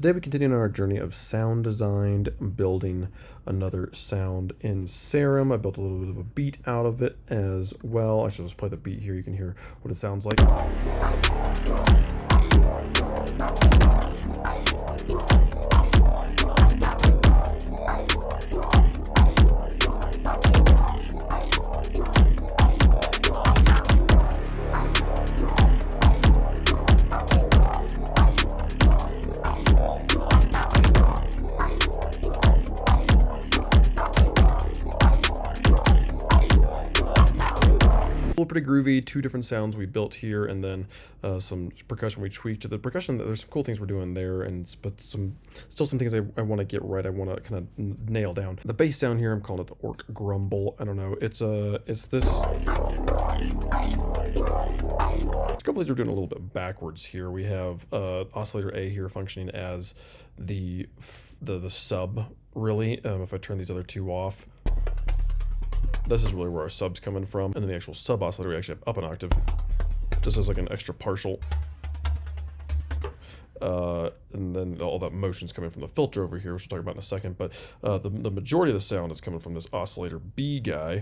Today we continue on our journey of sound design, building another sound in Serum. I built a little bit of a beat out of it as well. I should just play the beat here, you can hear what it sounds like. Pretty groovy, two different sounds we built here, and then some percussion we tweaked. The percussion, there's some cool things we're doing there, but still some things I want to get right. I want to kind of nail down. The bass sound here, I'm calling it the orc grumble. I don't know. It's this. A couple things we're doing a little bit backwards here. We have oscillator A here functioning as the sub, really. If I turn these other two off, this is really where our sub's coming from, and then the actual sub oscillator we actually have up an octave, just as like an extra partial. And then all that motion's coming from the filter over here, which we'll talk about in a second, but the majority of the sound is coming from this oscillator B guy.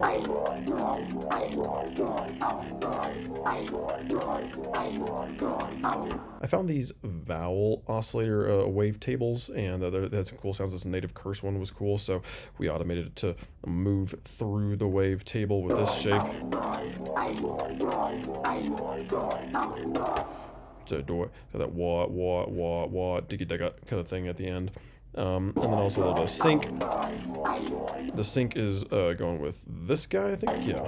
I found these vowel oscillator wavetables, and they had some cool sounds. This native curse one was cool, so we automated it to move through the wavetable with this shape. So that wah diggy digga kind of thing at the end, and then also a little bit of sync. The sync is going with this guy, I think. Yeah.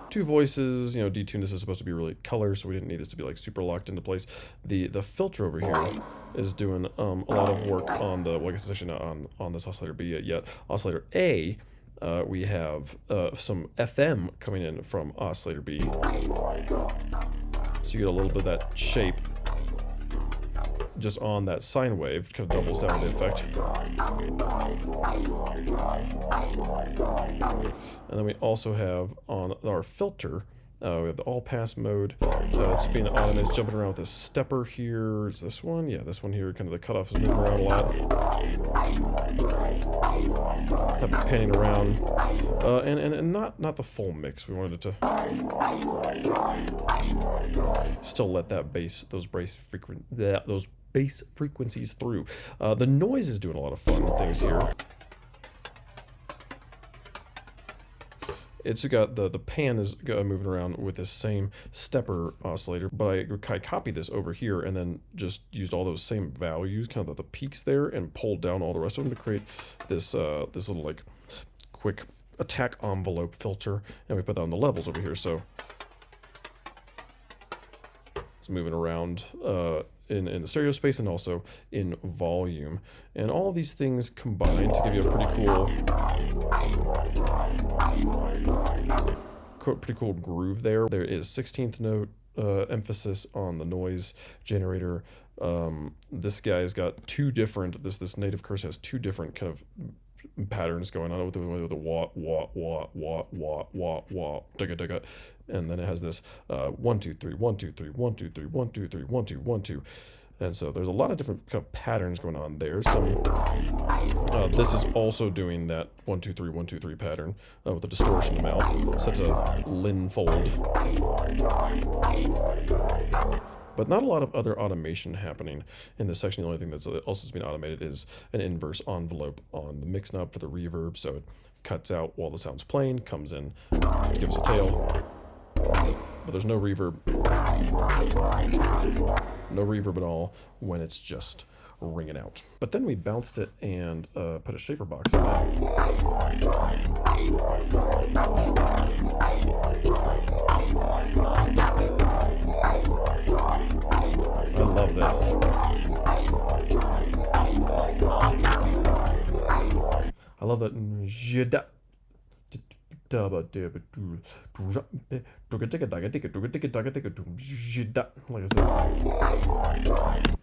Two voices. You know, detune. This is supposed to be really color, so we didn't need this to be like super locked into place. The filter over here is doing a lot of work on the. Well, I guess it's actually not on this oscillator B yet. Oscillator A. We have some FM coming in from oscillator B. So you get a little bit of that shape just on that sine wave, kind of doubles down the effect. And then we also have on our filter, we have the all pass mode. It's being automated, it's jumping around with this stepper here. Is this one? Yeah, this one here, kind of the cutoff is moving around a lot. Have it panning around. And not the full mix. We wanted it to still let that bass, those bass frequencies through. The noise is doing a lot of fun things here. It's got the pan is moving around with this same stepper oscillator, but I copied this over here and then just used all those same values, kind of the peaks there, and pulled down all the rest of them to create this this little like quick attack envelope filter, and we put that on the levels over here, so it's moving around in the stereo space and also in volume, and all these things combine to give you a pretty cool groove there. There is 16th note emphasis on the noise generator. This guy's got two different, this native curse has two different kind of patterns going on with the wah digga digga, and then it has this 1 2 3 1 2 3 1 2 3 1 2 3 1 2 1 2. And so there's a lot of different kind of patterns going on there. So this is also doing that 1 2 3 1 2 3 pattern with the distortion amount set to Lin fold. But not a lot of other automation happening in this section. The only thing that's also being automated is an inverse envelope on the mix knob for the reverb. So it cuts out while the sound's playing, comes in, gives a tail. But there's no reverb. No reverb at all when it's just ringing out. But then we bounced it and put a shaper box in it. I love this. I love that.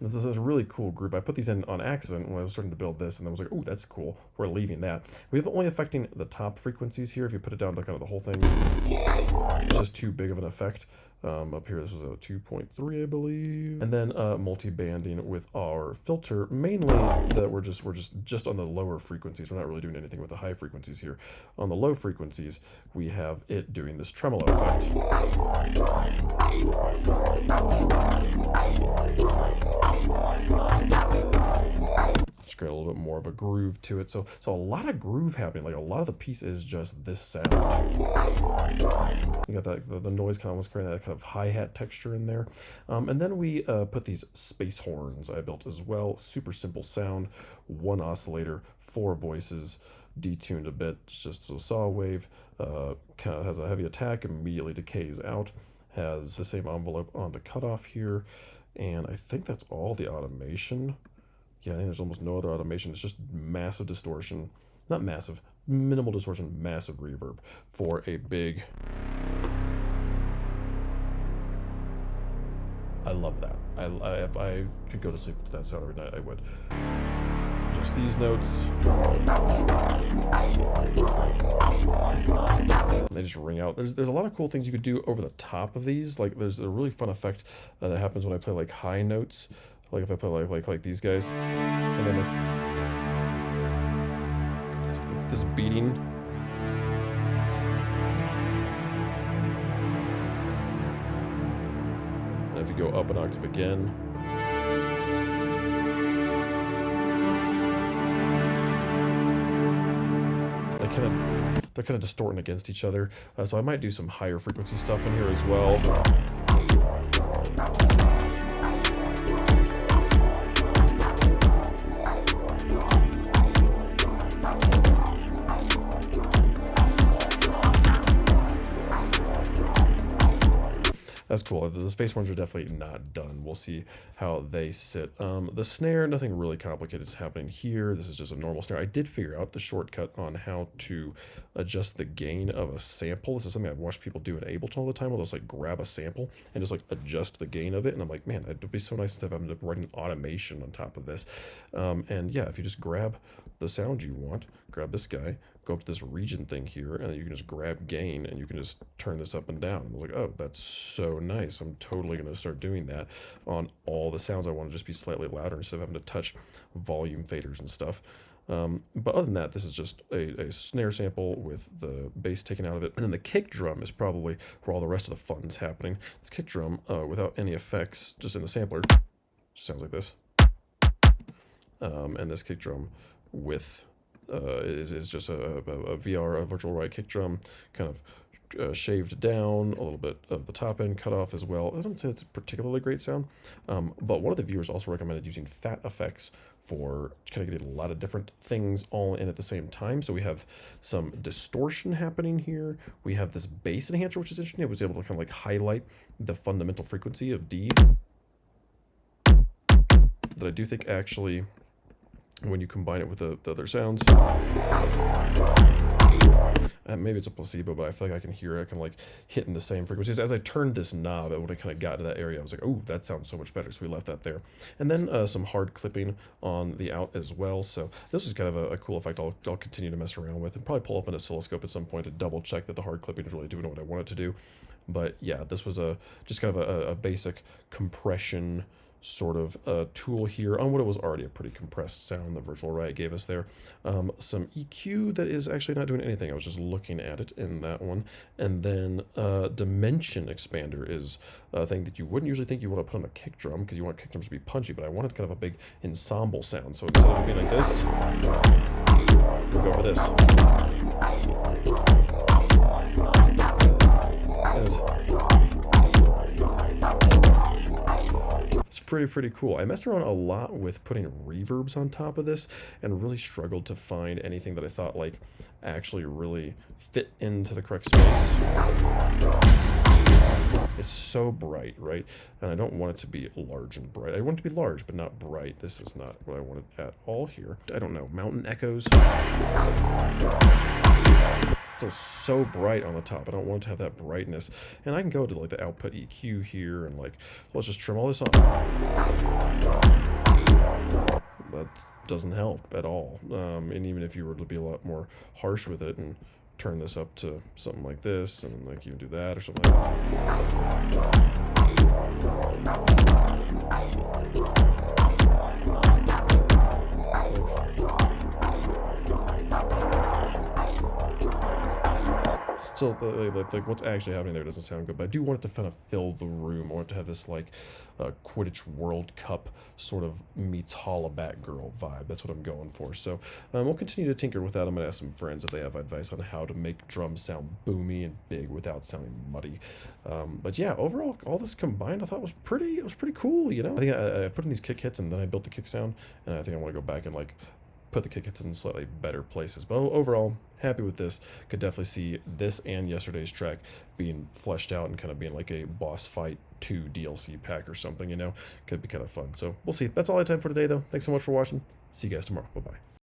Like this is a really cool group. I put these in on accident when I was starting to build this, and I was like, oh, that's cool. We're leaving that. We have it only affecting the top frequencies here. If you put it down to kind of the whole thing, it's just too big of an effect. Up here, this was a 2.3, I believe. And then multi-banding with our filter, mainly that we're just on the lower frequencies. We're not really doing anything with the high frequencies here. On the low frequencies, we have it doing this tremolo effect. Just create a little bit more of a groove to it. So a lot of groove happening. Like a lot of the piece is just this sound. You got that the noise kind of almost creating that kind of hi-hat texture in there. And then we put these space horns I built as well. Super simple sound, one oscillator, 4 voices, detuned a bit. It's just a saw wave. Kind of has a heavy attack, immediately decays out. Has the same envelope on the cutoff here. And I think that's all the automation. Yeah, I think there's almost no other automation. It's just massive distortion. Not massive, minimal distortion, massive reverb for a big... I love that. If I could go to sleep with that sound every night, I would. Just these notes. They just ring out. There's a lot of cool things you could do over the top of these. Like there's a really fun effect that happens when I play like high notes. Like if I play like these guys, and then like this beating. And if you go up an octave again. They're kind of distorting against each other. So I might do some higher frequency stuff in here as well. That's cool. The space horns are definitely not done. We'll see how they sit. The snare, nothing really complicated is happening here. This is just a normal snare. I did figure out the shortcut on how to adjust the gain of a sample. This is something I've watched people do in Ableton all the time. Where they'll just like grab a sample and just like adjust the gain of it. And I'm like, man, it'd be so nice instead of having to write an automation on top of this. And yeah, if you just grab the sound you want, grab this guy, go up to this region thing here, and then you can just grab gain and you can just turn this up and down. And I was like, oh, that's so nice. I'm totally going to start doing that on all the sounds I want to just be slightly louder instead of having to touch volume faders and stuff. But other than that, this is just a snare sample with the bass taken out of it. And then the kick drum is probably where all the rest of the fun's happening. This kick drum, without any effects, just in the sampler, sounds like this. And this kick drum with is just a VR, a virtual right kick drum, kind of shaved down, a little bit of the top end cut off as well. I don't say it's a particularly great sound, but one of the viewers also recommended using fat effects for kind of getting a lot of different things all in at the same time. So we have some distortion happening here. We have this bass enhancer, which is interesting. It was able to kind of like highlight the fundamental frequency of D that I do think actually, when you combine it with the other sounds, maybe it's a placebo, but I feel like I can hear it. I can like hitting the same frequencies. As I turned this knob, when I kind of got to that area, I was like, oh, that sounds so much better. So we left that there. And then some hard clipping on the out as well. So this is kind of a cool effect I'll continue to mess around with and probably pull up an oscilloscope at some point to double check that the hard clipping is really doing what I want it to do. But yeah, this was just kind of a basic compression sort of tool here on what it was already a pretty compressed sound the Virtual Riot gave us there. Some EQ that is actually not doing anything. I was just looking at it in that one. And then dimension expander is a thing that you wouldn't usually think you want to put on a kick drum because you want kick drums to be punchy, but I wanted kind of a big ensemble sound. So instead of it being like this, we'll go for this. It's pretty cool. I messed around a lot with putting reverbs on top of this and really struggled to find anything that I thought like actually really fit into the correct space. It's so bright, right? And I don't want it to be large and bright. I want it to be large, but not bright. This is not what I wanted at all here. I don't know, mountain echoes. It's still so bright on the top. I don't want it to have that brightness. And I can go to like the output EQ here and like, let's just trim all this off. That doesn't help at all. And even if you were to be a lot more harsh with it and turn this up to something like this, and like you can do that or something like that. Still, like what's actually happening there doesn't sound good, but I do want it to kind of fill the room. I want it to have this like Quidditch World Cup sort of meets Holla Batgirl vibe. That's what I'm going for. So we'll continue to tinker with that. I'm gonna ask some friends if they have advice on how to make drums sound boomy and big without sounding muddy. But yeah, overall, all this combined, I thought was pretty cool. You know, I think I put in these kick hits and then I built the kick sound, and I think I want to go back and like put the kick hits in slightly better places. But overall, happy with this. Could definitely see this and yesterday's track being fleshed out and kind of being like a boss fight 2 DLC pack or something, you know? Could be kind of fun. So we'll see. That's all I have time for today, though. Thanks so much for watching. See you guys tomorrow. Bye-bye.